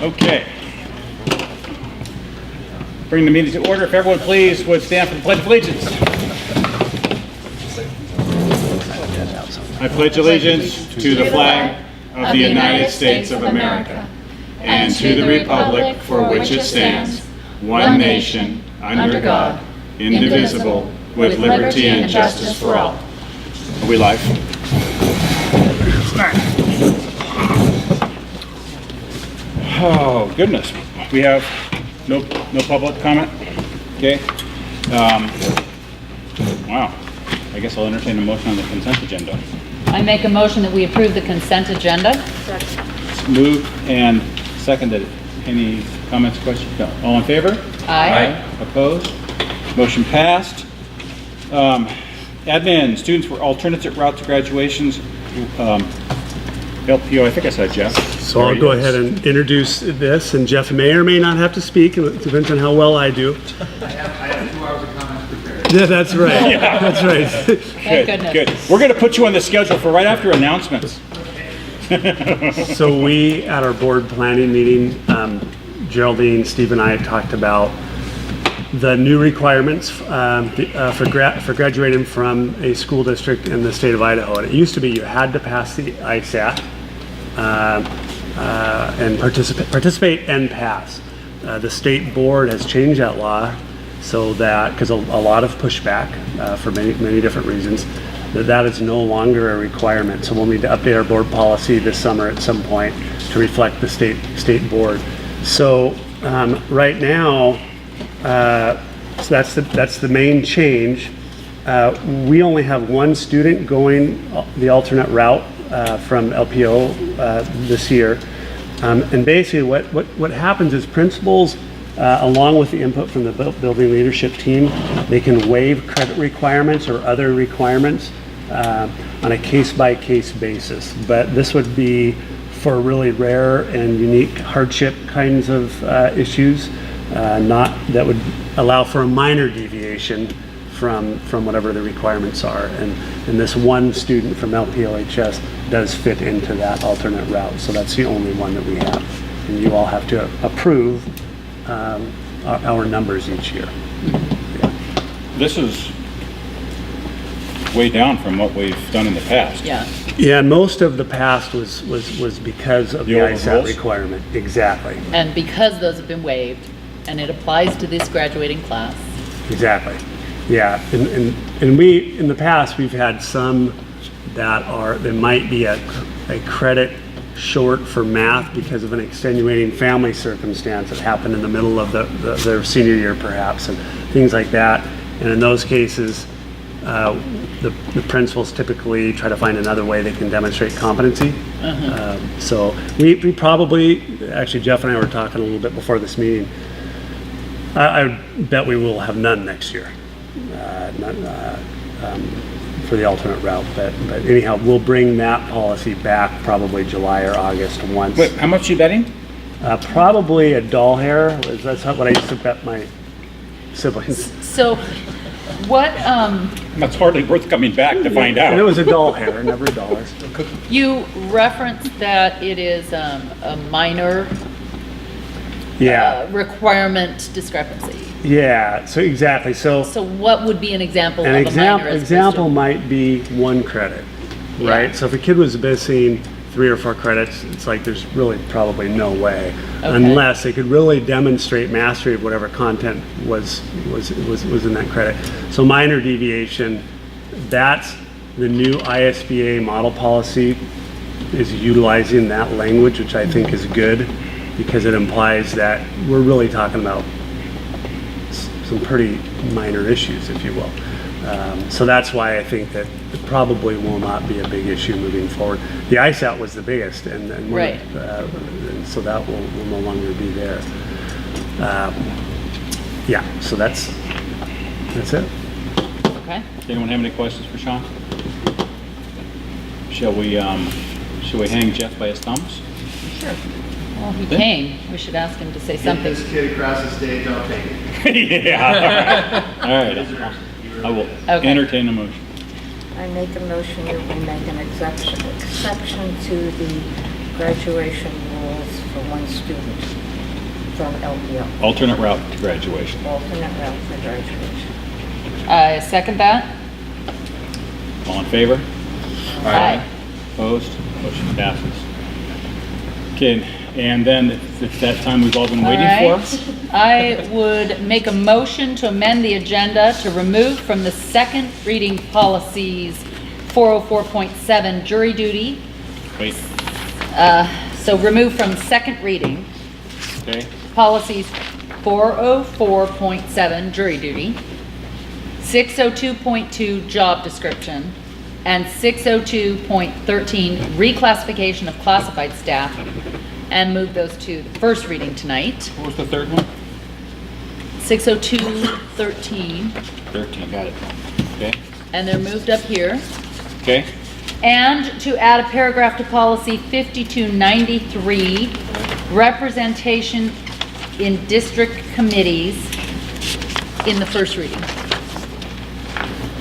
Okay. Bring the meeting to order. If everyone please would stand for the Pledge of Allegiance. I pledge allegiance to the flag of the United States of America and to the republic for which it stands, one nation, under God, indivisible, with liberty and justice for all. Are we live? Oh, goodness. We have no public comment? Okay. Wow. I guess I'll entertain a motion on the consent agenda. I make a motion that we approve the consent agenda. It's moved and seconded. Any comments, questions? No. All in favor? Aye. Opposed? Motion passed. Admin, students were alternate route to graduations. LPO, I think I said Jeff. So I'll go ahead and introduce this, and Jeff may or may not have to speak. It depends on how well I do. I have 2 hours of comments prepared. Yeah, that's right. Yeah. That's right. Thank goodness. Good. We're going to put you on the schedule for right after announcements. So we, at our board planning meeting, Geraldine, Steve, and I talked about the new requirements for graduating from a school district in the state of Idaho. And it used to be you had to pass the ISAT and participate and pass. The state board has changed that law so that, because a lot of pushback for many different reasons, that is no longer a requirement. So we'll need to update our board policy this summer at some point to reflect the state board. So right now, so that's the main change. We only have one student going the alternate route from LPO this year. And basically what happens is principals, along with the input from the building leadership team, they can waive credit requirements or other requirements on a case-by-case basis. But this would be for really rare and unique hardship kinds of issues, that would allow for a minor deviation from whatever the requirements are. And this one student from LPOHS does fit into that alternate route. So that's the only one that we have. And you all have to approve our numbers each year. Yeah. This is way down from what we've done in the past. Yeah. Yeah, and most of the past was because of the ISAT overrules? Requirement. Exactly. And because those have been waived, and it applies to this graduating class. Exactly. Yeah, and we, in the past, we've had some that might be a credit short for math because of an extenuating family circumstance that happened in the middle of their senior year perhaps, and things like that. And in those cases, the principals typically try to find another way they can demonstrate competency. So we probably, actually Jeff and I were talking a little bit before this meeting, I bet we will have none next year for the alternate route. But anyhow, we'll bring that policy back probably July or August once. Wait, how much are you betting? Probably a doll hair. That's what I used to bet my siblings. So what, That's hardly worth coming back to find out. And it was a doll hair, never dollars. you referenced that it is a minor requirement discrepancy. Yeah, so exactly. So So what would be an example an of a minor? example might be 1 credit, right? Yeah. So if a kid was missing 3 or 4 credits, it's like there's really probably no way, Okay. unless they could really demonstrate mastery of whatever content was in that credit. So minor deviation, that's the new ISBA model policy is utilizing that language, which I think is good because it implies that we're really talking about some pretty minor issues, if you will. So that's why I think that it probably will not be a big issue moving forward. The ISAT was the biggest, and Right. and so that will no longer be there. Yeah, so that's it. Okay. Anyone have any questions for Sean? Shall we hang Jeff by his thumbs? Sure. Well, he came. We should ask him to say something. This kid across the stage, I'll take it. Yeah, all right. I will Okay. entertain a motion. I make a motion that we make an exception to the graduation rule schools for one student from LPO, Alternate route to graduation. alternate route for graduation. I second that. All in favor? Aye. Opposed? Motion passes. Okay, and then it's that time we've all been waiting All for. right. I would make a motion to amend the agenda to remove from the second reading policies 404.7 jury duty. Wait, So remove from second reading okay, policies 404.7 jury duty, 602.2 job description, and 602.13 reclassification of classified staff, and move those to the first reading tonight. what was the third one? 602.13, 13, got it. Okay, and they're moved up here. okay, And to add a paragraph to policy 5293, representation in district committees in the first reading.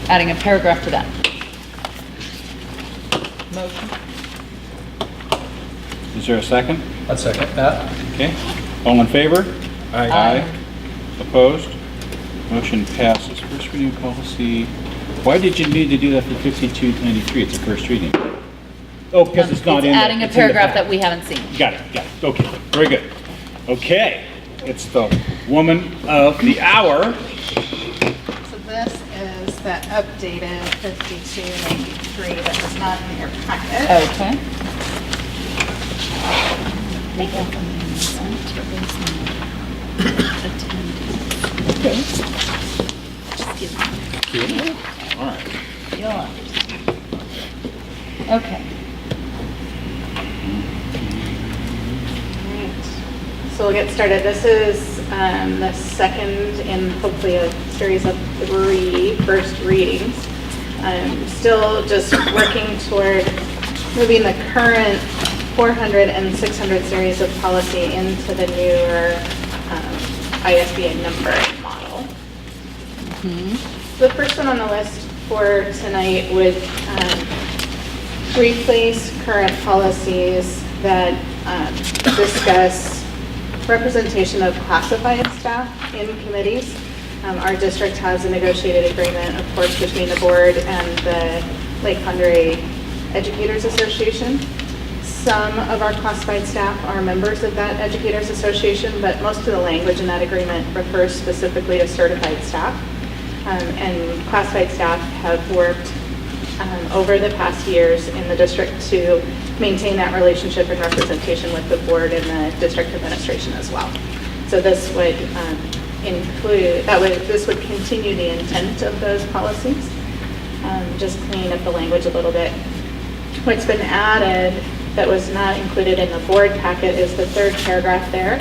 Adding a paragraph to that. Motion. is there a second? I'd second that. Okay, all in favor? Aye. Opposed? Motion passes. First reading policy, why did you need to do that for 5293? It's a first reading. Oh, because it's not in there. Adding a It's in the paragraph back. that we haven't seen. Got it. Okay, very good. Okay, it's the woman of the hour. So this is the updated 5293 that was not in your packet. Okay. All right. You'll understand. Okay. So we'll get started. This is the second in hopefully a series of 3 first readings. I'm still just working toward moving the current 400 and 600 series of policy into the newer ISBA numbering model. The first one on the list for tonight would replace current policies that discuss representation of classified staff in committees. Our district has a negotiated agreement, of course, between the board and the Lake Conroe Educators Association. Some of our classified staff are members of that Educators Association, but most of the language in that agreement refers specifically to certified staff. And classified staff have worked over the past years in the district to maintain that relationship and representation with the board and the district administration as well. So this would this would continue the intent of those policies, just clean up the language a little bit. What's been added that was not included in the board packet is the third paragraph there,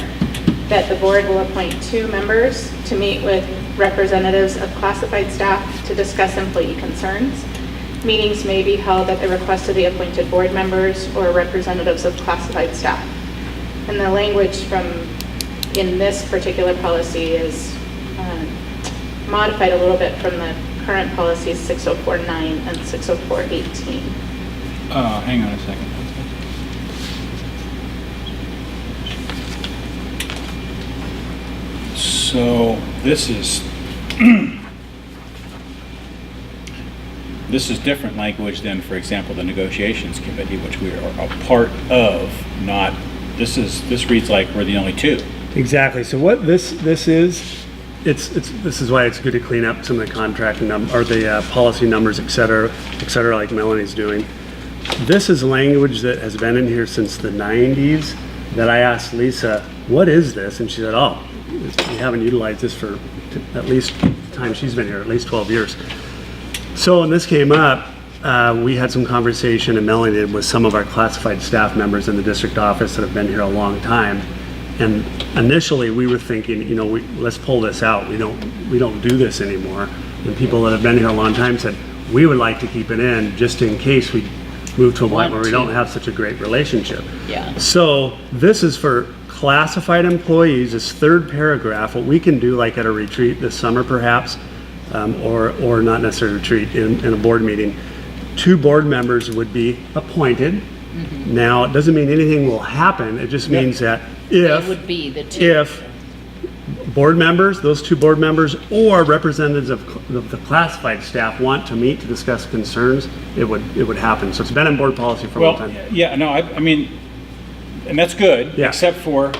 that the board will appoint 2 members to meet with representatives of classified staff to discuss employee concerns. Meetings may be held at the request of the appointed board members or representatives of classified staff. And the language in this particular policy is modified a little bit from the current policies 604.9 and 604.18. Hang on a second. So this is this is different language than, for example, the negotiations committee, which we are a part of. Not this reads like we're the only 2. Exactly. So what this is, this is why it's good to clean up some of the contract or the policy numbers, et cetera, like Melanie's doing. This is language that has been in here since the 90s that I asked Lisa, what is this? And she said, oh, we haven't utilized this for at least the time she's been here, at least 12 years. So when this came up, we had some conversation, and Melanie did, with some of our classified staff members in the district office that have been here a long time. And initially, we were thinking, let's pull this out. We don't do this anymore. And people that have been here a long time said, we would like to keep it in just in case we move to a point where we don't have such a great relationship. Yeah. So this is for classified employees, this third paragraph, what we can do like at a retreat this summer perhaps, or not necessarily a retreat, in a board meeting. 2 board members would be appointed Now, it doesn't mean anything will happen, it just means that It would be the two. if board members, those two board members, or representatives of the classified staff want to meet to discuss concerns, it would happen. So it's been in board policy for a long Well, time. yeah, no, I mean, and that's good, Yeah. except for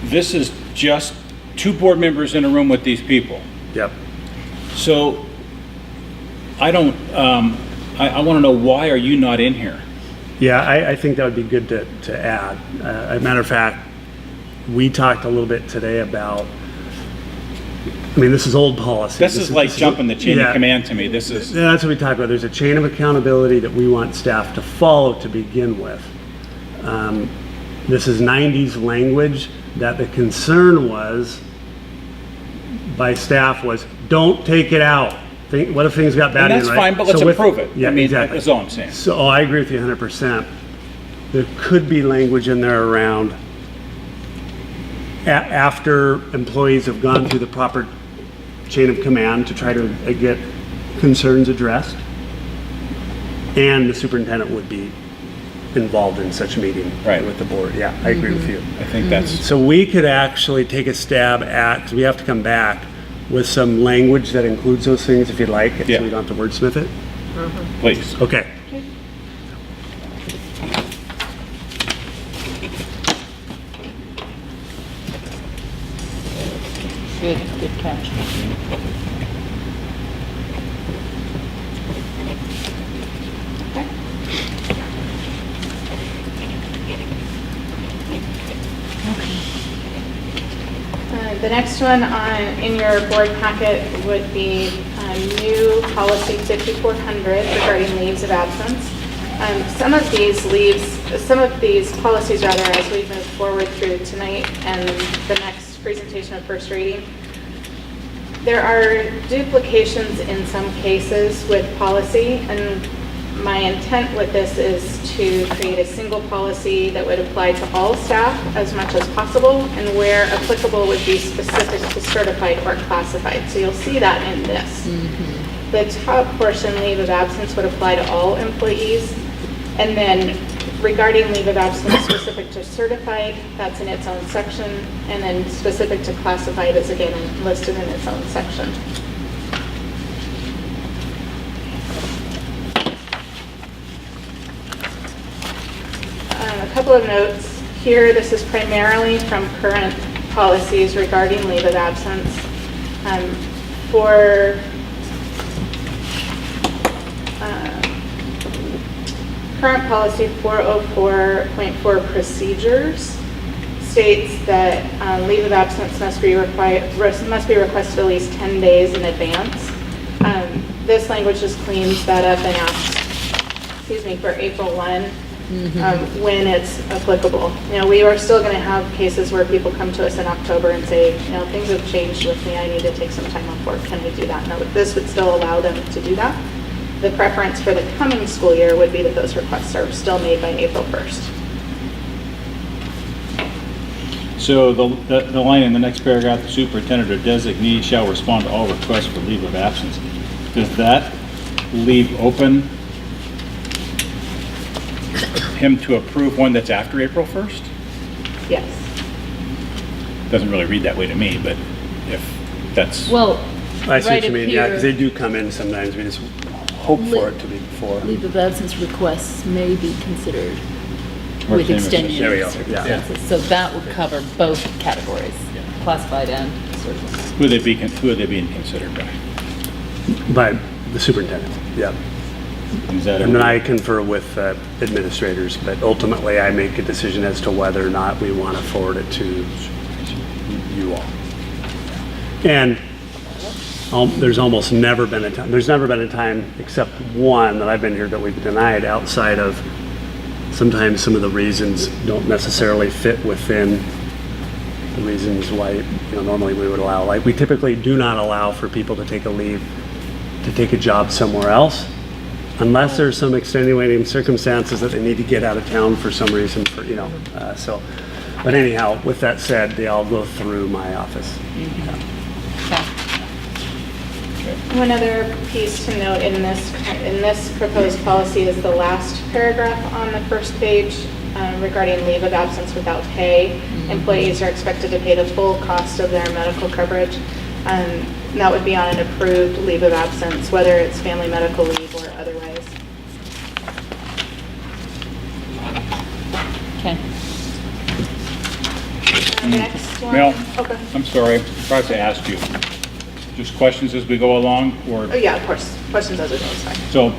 this is just two board members in a room with these people. Yep. So I don't, I want to know, why are you not in here? Yeah, I think that would be good to add. As a matter of fact, we talked a little bit today about, I mean, this is old policy. This is like jumping the chain yeah. of command to me. This is, Yeah, that's what we talked about. There's a chain of accountability that we want staff to follow to begin with. This is 90s language that the concern was by staff was, don't take it out. What if things got bad? and that's right? fine, but let's So with- improve it. Yeah, I mean, exactly. that's all I'm saying. So I agree with you 100%. There could be language in there around after employees have gone through the proper chain of command to try to get concerns addressed, and the superintendent would be involved in such a meeting Right. with the board. Yeah, I agree with you. I think that's, So we could actually take a stab at, because we have to come back with some language that includes those things if you'd like, Yeah. so we don't have to wordsmith it. please. Okay. Good catch. The next one in your board packet would be new policy 5400 regarding leaves of absence. Some of these policies rather, as we move forward through tonight and the next presentation of first reading, there are duplications in some cases with policy, and my intent with this is to create a single policy that would apply to all staff as much as possible, and where applicable would be specific to certified or classified. So you'll see that in this. The top portion, leave of absence, would apply to all employees. And then regarding leave of absence specific to certified, that's in its own section. And then specific to classified is again listed in its own section. A couple of notes here. This is primarily from current policies regarding leave of absence. For current policy 404.4 procedures states that leave of absence must be requested at least 10 days in advance. This language just cleans that up and asks, for April 1. When it's applicable. We are still going to have cases where people come to us in October and say, things have changed with me, I need to take some time off work, can we do that? No, this would still allow them to do that. The preference for the coming school year would be that those requests are still made by April 1st. So the line in the next paragraph, the superintendent or designee shall respond to all requests for leave of absence. Does that leave open him to approve one that's after April 1st? Yes. Doesn't really read that way to me, but if that's, Well, I see right what you up mean, yeah, because they here, do come in sometimes, we just hope for it to be before. Leave of absence requests may be considered Or with same as- extenuating there we go, circumstances. so that would cover both categories, classified and certified. who are they being considered by? By the superintendent, yeah. Is that And then I confer with administrators, but ultimately I make a decision as to whether or not we want to forward it to you all. And there's almost never been a time, except one that I've been here, that we've denied outside of sometimes some of the reasons don't necessarily fit within the reasons why, normally we would allow. Like, we typically do not allow for people to take a leave to take a job somewhere else, unless there's some extenuating circumstances that they need to get out of town for some reason, but anyhow, with that said, they all go through my office. Okay. One other piece to note in this proposed policy is the last paragraph on the first page regarding leave of absence without pay. Employees are expected to pay the full cost of their medical coverage. That would be on an approved leave of absence, whether it's family medical leave or otherwise. Okay. Next one. Mel, Okay. I'm sorry, I forgot to ask you. Just questions as we go along, or, Oh, yeah, of course. Questions as it goes, fine. so,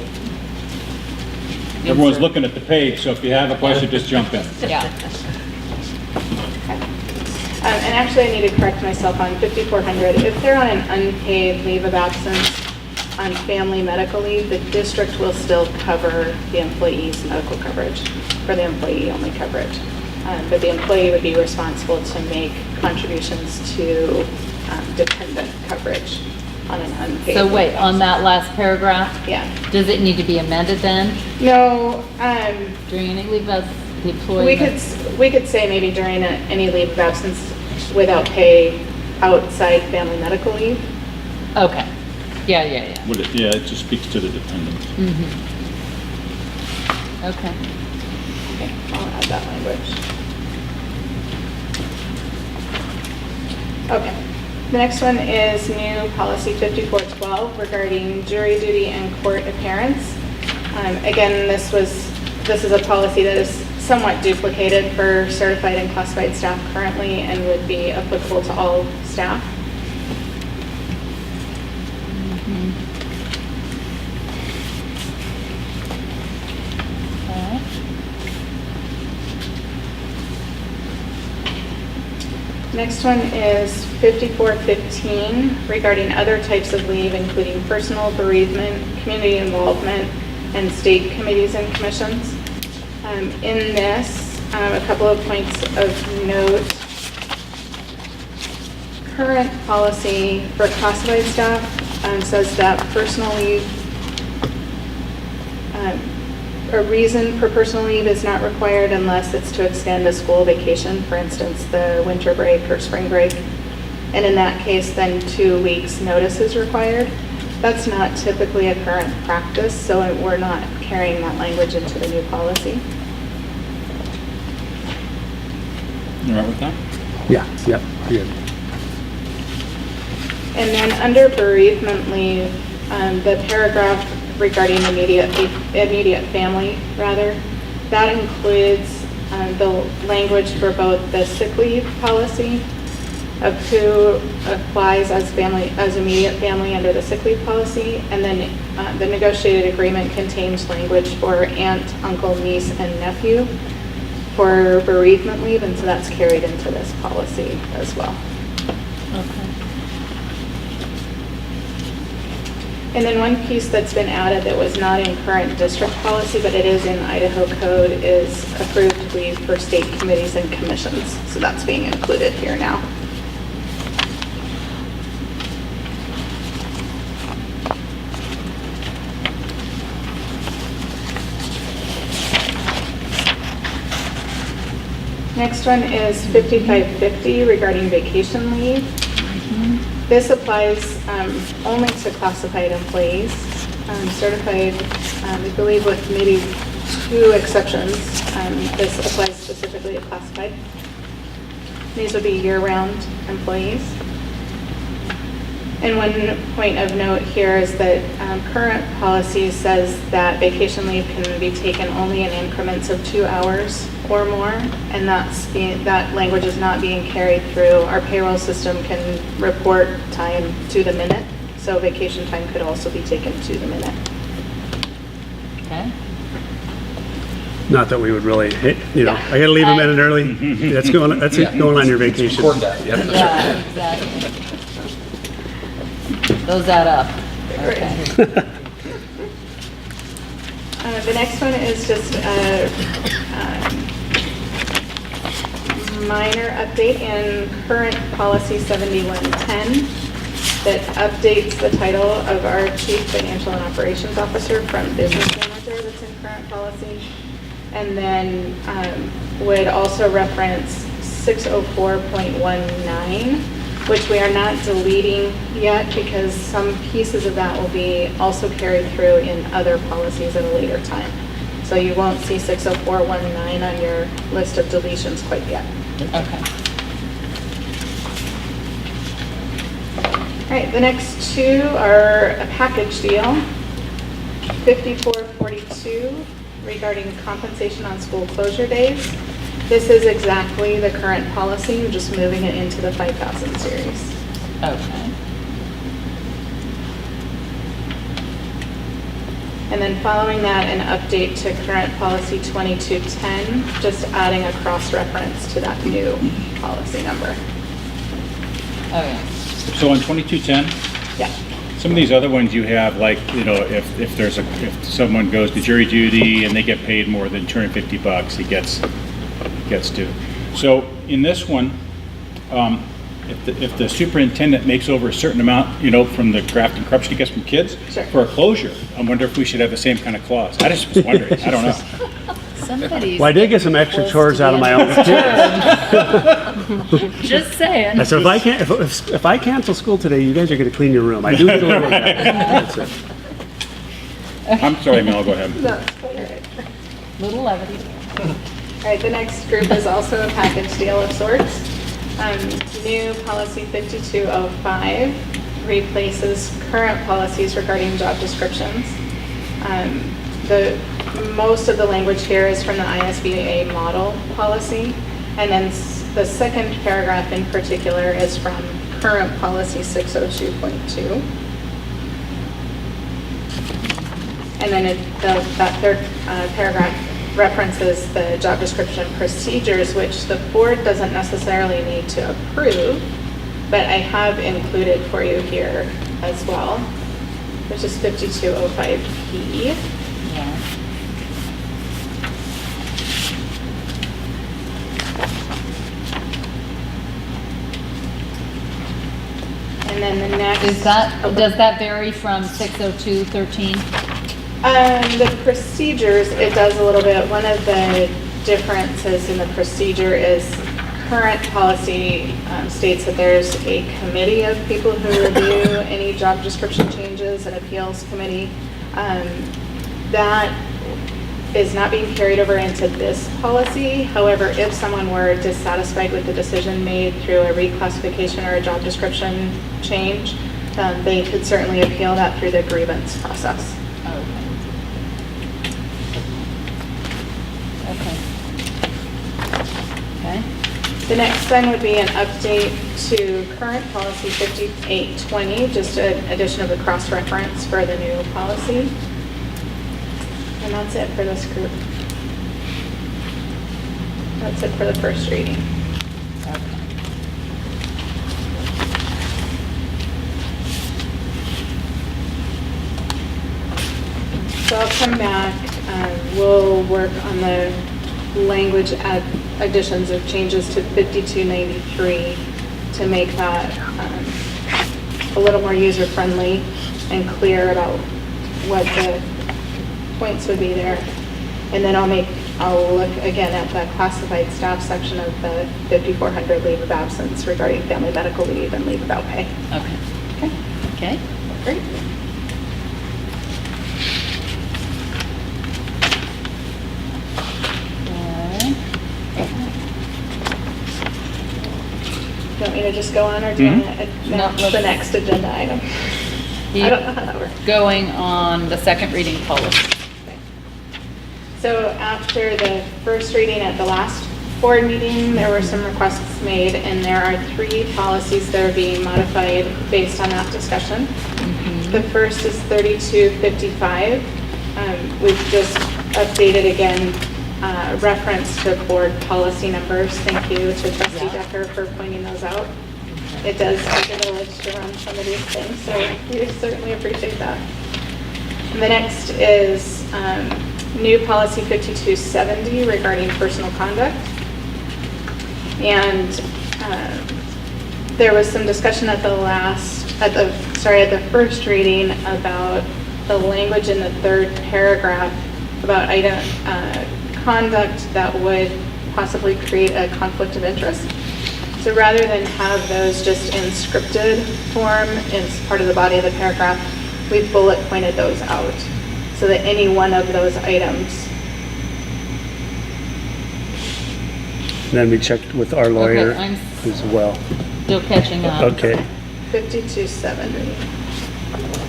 everyone's looking at the page, so if you have a question, just jump in. Yeah. And actually, I need to correct myself on 5400. If they're on an unpaid leave of absence on family medical leave, the district will still cover the employee's medical coverage for the employee-only coverage. But the employee would be responsible to make contributions to dependent coverage on an unpaid. So leave wait, of on that absence. last paragraph, Yeah. does it need to be amended then? No, During any leave of the employee? we could say maybe during any leave of absence without pay outside family medical leave. Okay. Yeah. Yeah, it just speaks to the dependents. Okay. Okay, I'll add that language. Okay. The next one is new policy 5412 regarding jury duty and court appearance. Again, this is a policy that is somewhat duplicated for certified and classified staff currently and would be applicable to all staff. Okay. Next one is 5415 regarding other types of leave, including personal bereavement, community involvement, and state committees and commissions. In this, a couple of points of note. Current policy for classified staff says that personal leave, a reason for personal leave is not required unless it's to extend a school vacation, for instance, the winter break or spring break. And in that case, then 2 weeks notice is required. That's not typically a current practice, so we're not carrying that language into the new policy. You all right with that? Yeah, yep, good. And then under bereavement leave, the paragraph regarding immediate family, that includes the language for both the sick leave policy of who applies as immediate family under the sick leave policy, and then the negotiated agreement contains language for aunt, uncle, niece, and nephew for bereavement leave, and so that's carried into this policy as well. Okay. And then one piece that's been added that was not in current district policy, but it is in Idaho code, is approved leave for state committees and commissions. So that's being included here now. Next one is 5550 regarding vacation leave. This applies only to classified employees. Certified, I believe with maybe 2 exceptions, this applies specifically to classified. These would be year-round employees. And one point of note here is that current policy says that vacation leave can be taken only in increments of 2 hours or more, and that language is not being carried through. Our payroll system can report time to the minute, so vacation time could also be taken to the minute. Okay. Not that we would really, I gotta leave a minute early. That's going on your vacation. Yeah, exactly. Those add up. Okay. The next one is just a minor update in current policy 7110 that updates the title of our Chief Financial and Operations Officer from Business Manager that's in current policy. And then would also reference 604.19 which we are not deleting yet because some pieces of that will be also carried through in other policies at a later time. So you won't see 60419 on your list of deletions quite yet. Okay. All right, the next two are a package deal. 5442 regarding compensation on school closure days. This is exactly the current policy, we're just moving it into the 5,000 series. Okay. And then following that, an update to current policy 2210, just adding a cross-reference to that new policy number. Okay. So on 2210, Yeah. some of these other ones you have, like, you know, if someone goes to jury duty and they get paid more than $250, he gets to. So in this one, if the superintendent makes over a certain amount, you know, from the graft and corruption he gets from kids, Sure. for a closure, I wonder if we should have the same kind of clause. I just was wondering. I don't know. Somebody's. Well, I did get some extra close chores to out of the my end own kids. Just saying. I said, if I cancel school today, you guys are gonna clean your room. I do deliver that. That's it. I'm sorry, Mel, go ahead. That's quite all right. Little levity. All right, the next group is also a package deal of sorts. New policy 5205 replaces current policies regarding job descriptions. Most of the language here is from the ISBA model policy, and then the second paragraph in particular is from current policy 602.2. And then that third paragraph references the job description procedures, which the board doesn't necessarily need to approve, but I have included for you here as well, which is 5205P. Yeah. And then the next. Does that vary from 602.13? The procedures, it does a little bit. One of the differences in the procedure is current policy states that there's a committee of people who review any job description changes, an appeals committee. That is not being carried over into this policy. However, if someone were dissatisfied with the decision made through a reclassification or a job description change, they could certainly appeal that through the grievance process. Okay. The next then would be an update to current policy 5820, just an addition of the cross-reference for the new policy. And that's it for this group. That's it for the first reading. So I'll come back, we'll work on the language additions of changes to 5293 to make that a little more user-friendly and clear about what the points would be there. And then I'll look again at the classified staff section of the 5400 leave of absence regarding family medical leave and leave without pay. Okay. Great. Do you want me to just go on, or do you want to advance the next agenda item? I don't know how that works. Going on the second reading policy. So after the first reading at the last board meeting, there were some requests made, and there are 3 policies that are being modified based on that discussion. The first is 3255. We've just updated again reference to board policy numbers. Thank you to Trustee Decker for pointing those out. It does take a village to run some of these things, so we certainly appreciate that. And the next is new policy 5270 regarding personal conduct. And there was some discussion at the first reading about the language in the third paragraph about conduct that would possibly create a conflict of interest. So rather than have those just in scripted form as part of the body of the paragraph, we've bullet pointed those out so that any one of those items. Then we checked with our lawyer Okay, I'm as well. still catching up. Okay, 5270.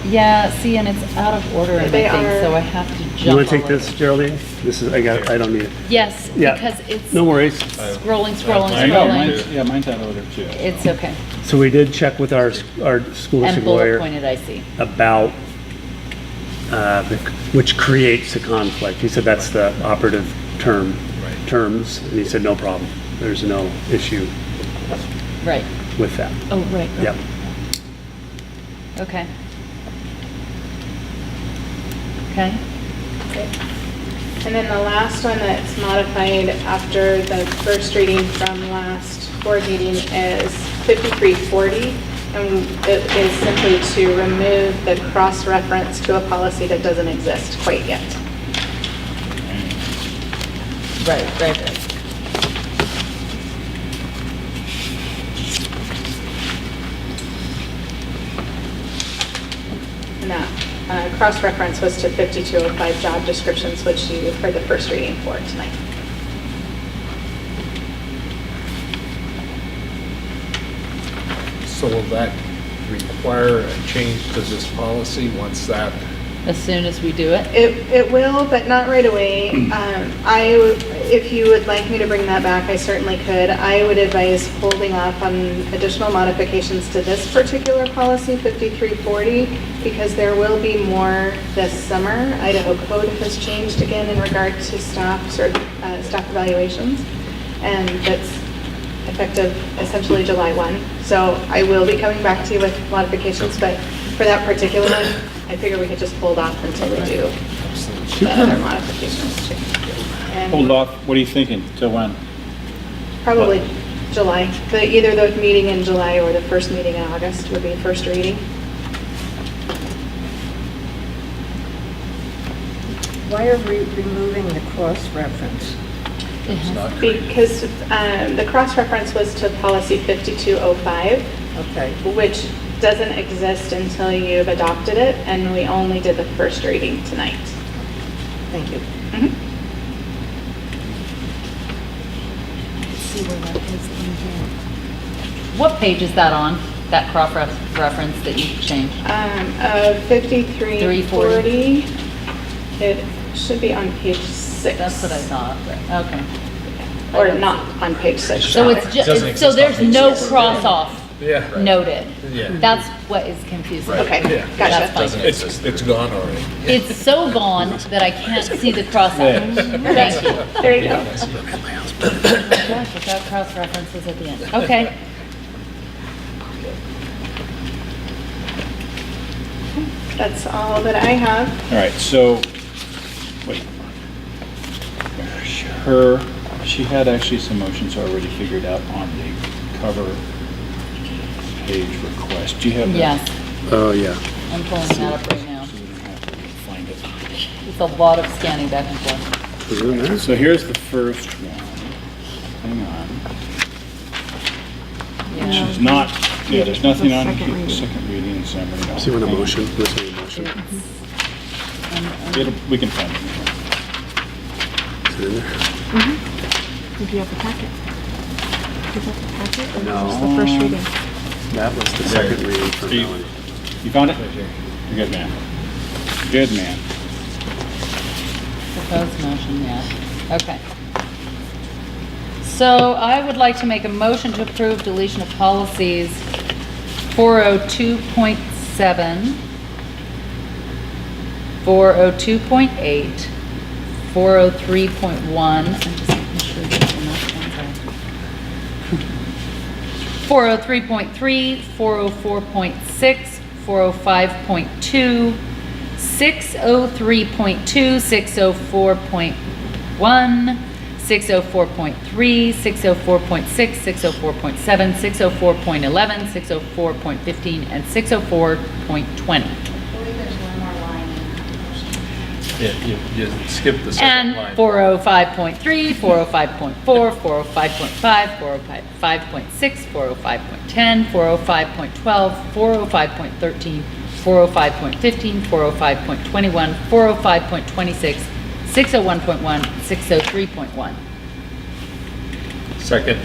Yeah, see, and it's out of order and They everything, are- so I have to jump. you want to take over this, it. Geraldine? This is, I don't need it. Yes, Yeah. because it's No worries. scrolling. I know, mine's, yeah, mine's out of order too. It's okay. So we did check with our school And district bullet lawyer pointed, I see. about, which creates a conflict. He said that's the operative terms, and he said, no problem. There's no issue Right. with that. Oh, right. Yep. Okay. Okay. And then the last one that's modified after the first reading from last board meeting is 5340. And it is simply to remove the cross-reference to a policy that doesn't exist quite yet. Right. And that cross-reference was to 5205 job descriptions, which you heard the first reading for tonight. So will that require a change to this policy once that? As soon as we do it. It will, but not right away. If you would like me to bring that back, I certainly could. I would advise holding off on additional modifications to this particular policy, 5340, because there will be more this summer. Idaho Code has changed again in regard to staff evaluations, and that's effective essentially July 1. So I will be coming back to you with modifications, but for that particular one, I figure we could just hold off until we do the other modifications too. And Hold off, what are you thinking, till when? probably July, either the meeting in July or the first meeting in August would be the first reading. Why are we removing the cross-reference? Because the cross-reference was to policy 5205, Okay, which doesn't exist until you've adopted it, and we only did the first reading tonight. thank you. See where that is in here. What page is that on? That cross-reference that you changed? 5340, it should be on page 6. That's what I thought. Okay. Or not on page 6. So it's just, so there's no cross-off Yeah. noted. Yeah. That's what is confusing. Okay, Yeah. gotcha. That's fine. It's gone already. It's so gone that I can't see the cross-off. Thank you. There you go. Gosh, without cross-references at the end. Okay. That's all that I have. All right, so, wait. She had actually some motions already figured out on the cover page request. Do you have that? Yes, Oh, yeah. I'm pulling that up right now. So we don't have to find it. It's a lot of scanning back and forth. Is it in there? So here's the first one. Hang on. Which is not, yeah, there's nothing on here. Second reading and summary. No. See what a Hang on. motion, listen to a motion. We can find it. Is it in there? Did you have the packet? Is that the packet or No. just the first reading? That was the second reading for Steve. Melanie. You found it? You're good, man. Good man. Proposed motion, yeah. Okay. So I would like to make a motion to approve deletion of policies 402.7, 402.8, 403.1, I'm just making sure there's enough ones out. 403.3, 404.6, 405.2, 603.2, 604.1, 604.3, 604.6, 604.7, 604.11, 604.15, and 604.20. I believe there's one more line in the motion. You skip the second And line. 405.3, 405.4, 405.5, 405.6, 405.10, 405.12, 405.13, 405.15, 405.21, 405.26, 601.1, 603.1. Second.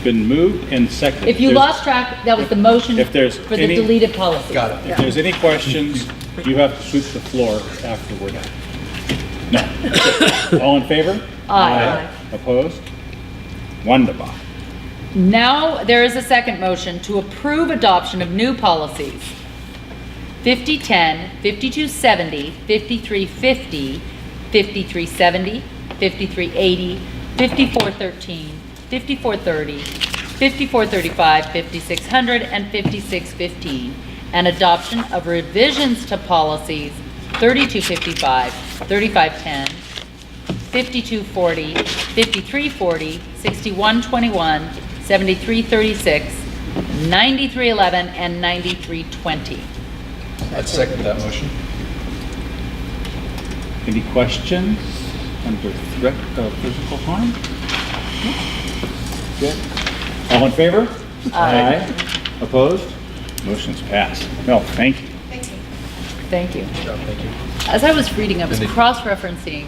Been moved and seconded. If you There's- lost track, that was the motion If there's for the any- deleted policy. Got it. If there's any questions, you have to sweep the floor after we're done. No. All in favor? Aye. Opposed? Wonderful. Now, there is a second motion to approve adoption of new policies. 5010, 5270, 5350, 5370, 5380, 5413, 5430, 5435, 5600, and 5615, and adoption of revisions to policies 3255, 3510, 5240, 5340, 6121, 7336, 9311, and 9320. I'd second that motion. Any questions under threat of physical harm? Good. All in favor? Aye. Opposed? Motion's passed. No, thank you. Thank you. Thank you. As I was reading, I was And they- cross-referencing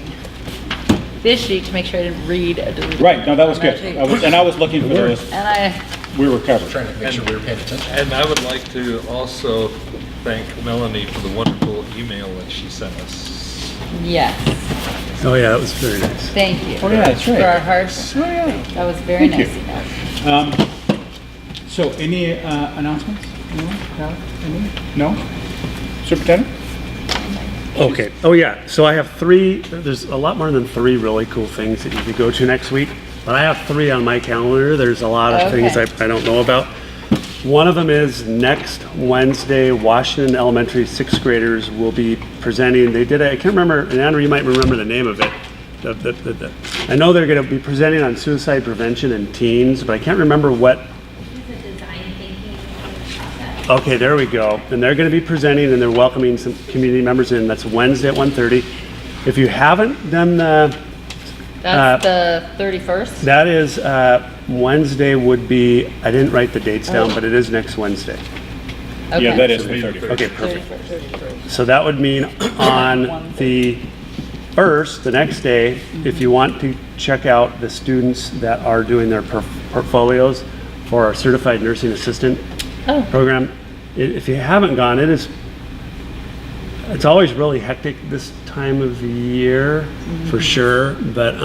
this sheet to make sure I didn't read a deleted. Right, no, that was on good. sheet. I was looking for those. And I, We were covered. Trying to make sure we were paying attention. And I would like to also thank Melanie for the wonderful email that she sent us. yes, Oh, yeah, that was very nice. thank you. Oh, yeah, that's right. For our hearts. Oh, yeah. That was very Thank nice you. email. So any announcements? Anyone have any? No? Superintendent? Okay. Oh, yeah. So I have three, there's a lot more than three really cool things that you could go to next week, but I have three on my calendar. There's a lot of things Okay. I don't know about. One of them is next Wednesday, Washington Elementary sixth graders will be presenting. They did I can't remember, and Andrew, you might remember the name of it. I know they're going to be presenting on suicide prevention in teens, but I can't remember what. Okay, there we go. And they're going to be presenting and they're welcoming some community members in. That's Wednesday at 1:30. If you haven't done That's the 31st? that is Wednesday would be, I didn't write the dates down, but it is next Wednesday. Yeah, Okay. that is the 31st. Okay, perfect. So that would mean on the 1st, the next day, if you want to check out the students that are doing their portfolios for our certified nursing assistant Oh. program, if you haven't gone, it's always really hectic this time of year for sure, but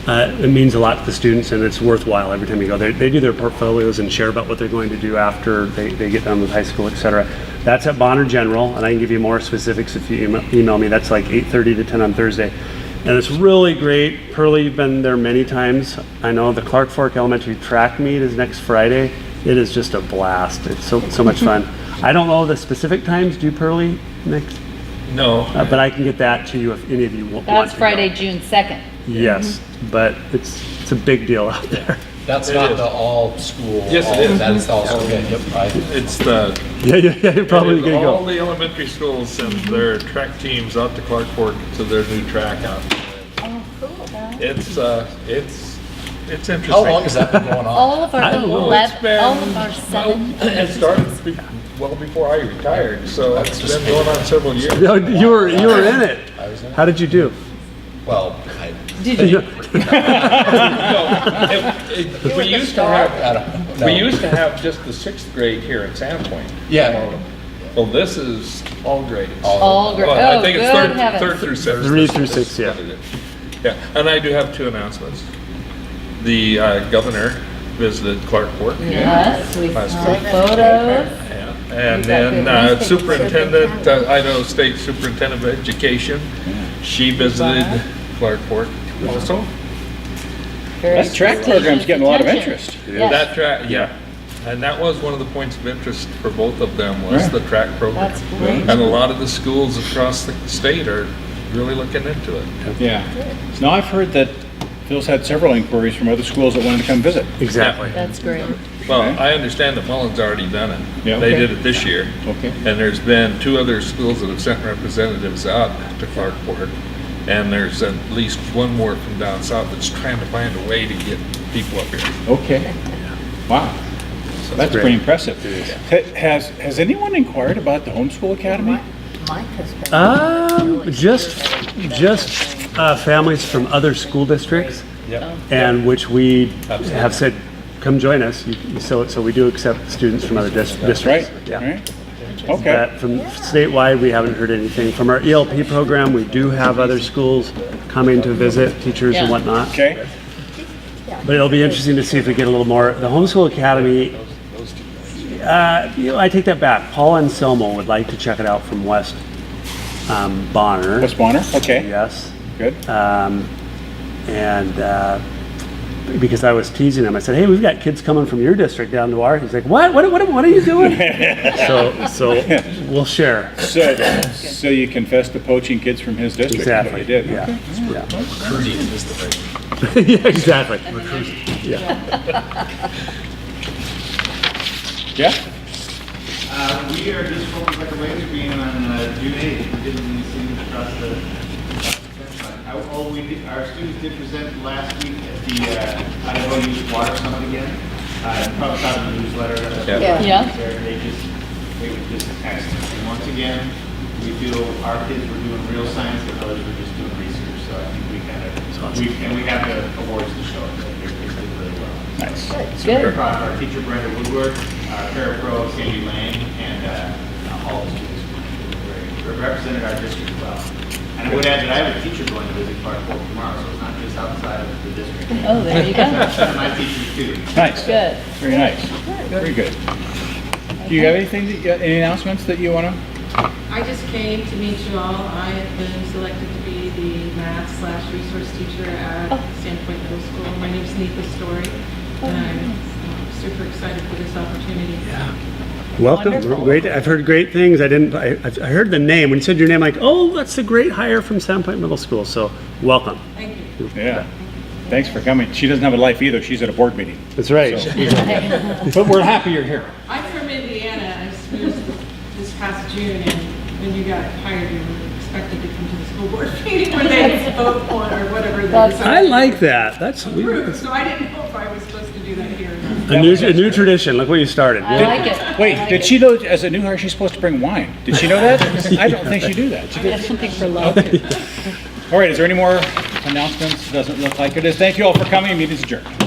it means a lot to the students and it's worthwhile every time you go. They do their portfolios and share about what they're going to do after they get done with high school, etc. That's at Bonner General, and I can give you more specifics if you email me. That's like 8:30 to 10 on Thursday. And it's really great. Pearlie, you've been there many times. I know the Clark Fork Elementary track meet is next Friday. It is just a blast. It's so much fun. I don't know the specific times. Do you, Pearlie, next? No. But I can get that to you if any of you want That's to go. Friday, June 2nd. Yes, but it's a big deal out there. That's It not is. the all school. Yes, it is. That is the all school. Okay, yep. It's the, Yeah, you're probably gonna all go. the elementary schools send their track teams out to Clark Fork to their new track out. Oh, cool. It's interesting. How long has that been going on? All of our I don't know. It's been- all of our 7. It started well before I retired, so That's it's just been going on several years. No, you were in it. I was in it. How did you do? Well, Did you? We used to have, I don't know. we used to have just the 6th grade here at Sandpoint. Yeah. Well, this is all grades. All great. Well, I Oh, think it's good third heavens. through 6th. 3 through 6, yeah. Yeah, and I do have 2 announcements. The governor visited Clark Fork. Yes, we Last saw week. photos. Yeah. And We've got then good news. Superintendent, Idaho State Superintendent of Education, she visited Clark Fork also. Very That track program's getting a lot of interest. Yes. That track, yeah. And that was one of the points of interest for both of them was Yeah. the track program. That's great. And a lot of the schools across the state are really looking into it. Yeah. Now I've heard that Phil's had several inquiries from other schools that wanted to come visit. Exactly. That's great. Well, Okay. I understand that Mullen's already done it. Yeah, They okay. did it this year. Okay. And there's been 2 other schools that have sent representatives out to Clarkport. And there's at least 1 more from down south that's trying to find a way to get people up here. Okay. Wow. So that's great. pretty impressive. Has anyone inquired about the homeschool academy? Mike has been. really Just families from other school districts, and which we have said, come join us. So we do accept students from other districts. Right? Yeah. Right? Okay. But from statewide, we haven't heard anything. From our ELP program, we do have other schools coming to visit, teachers and Yeah. whatnot. Okay. But it'll be interesting to see if we get a little more. The homeschool academy, I take that back. Paul Anselmo would like to check it out from West Bonner. West Bonner? Okay. Yes. Good. Because I was teasing him, I said, "Hey, we've got kids coming from your district down to our." He's like, "What? What are you doing?" so we'll share. So you confessed to poaching kids from his district? is what Exactly. You did. Yeah. Okay. Yeah. Yeah. Exactly. Yeah. Yeah? We are just focused like a laser beam on June 8th. We didn't see them across the finish line. Our students did present last week at the Idaho Youth Water Summit again. Probably saw in the newsletter. Yeah. They were just excellent. And once again, we feel our kids were doing real science and others were just doing research. So I think we kind of, we have the awards to show it. That your kids did really well. Nice. So we're proud of our teacher Brenda Woodward, our parapro Sandy Lang, and all the students represented our district well. And I would add that I have a teacher going to visit Clarkport tomorrow, so it's not just outside of the district. Oh, there you go. And my teachers too. Nice. Good. Very nice. Very good. Do you have anything, any announcements that you want to? I just came to meet you all. I have been selected to be the math/resource teacher at Sandpoint Middle School. My name is Neetha Story, and I'm super excited for this opportunity. Welcome. Wonderful. Great. I've heard great things. I heard the name. When you said your name, like, oh, that's a great hire from Sandpoint Middle School. So welcome. Thank you. Yeah. Thanks for coming. She doesn't have a life either. She's at a board meeting. That's right. But we're happy you're here. I'm from Indiana. I moved this past June, and when you got hired, you were expected to come to the school board meeting where they vote on or whatever they That's- I like that. That's approved. So I didn't know if I was supposed to do that here or not. a new tradition. Look what you started. I like it. Wait, I like did it. she know as a new hire she's supposed to bring wine? Did she know that? I don't think she knew that. She I did. have something for love. All right, is there any more announcements? Doesn't look like it is. Thank you all for coming. Meeting is adjourned.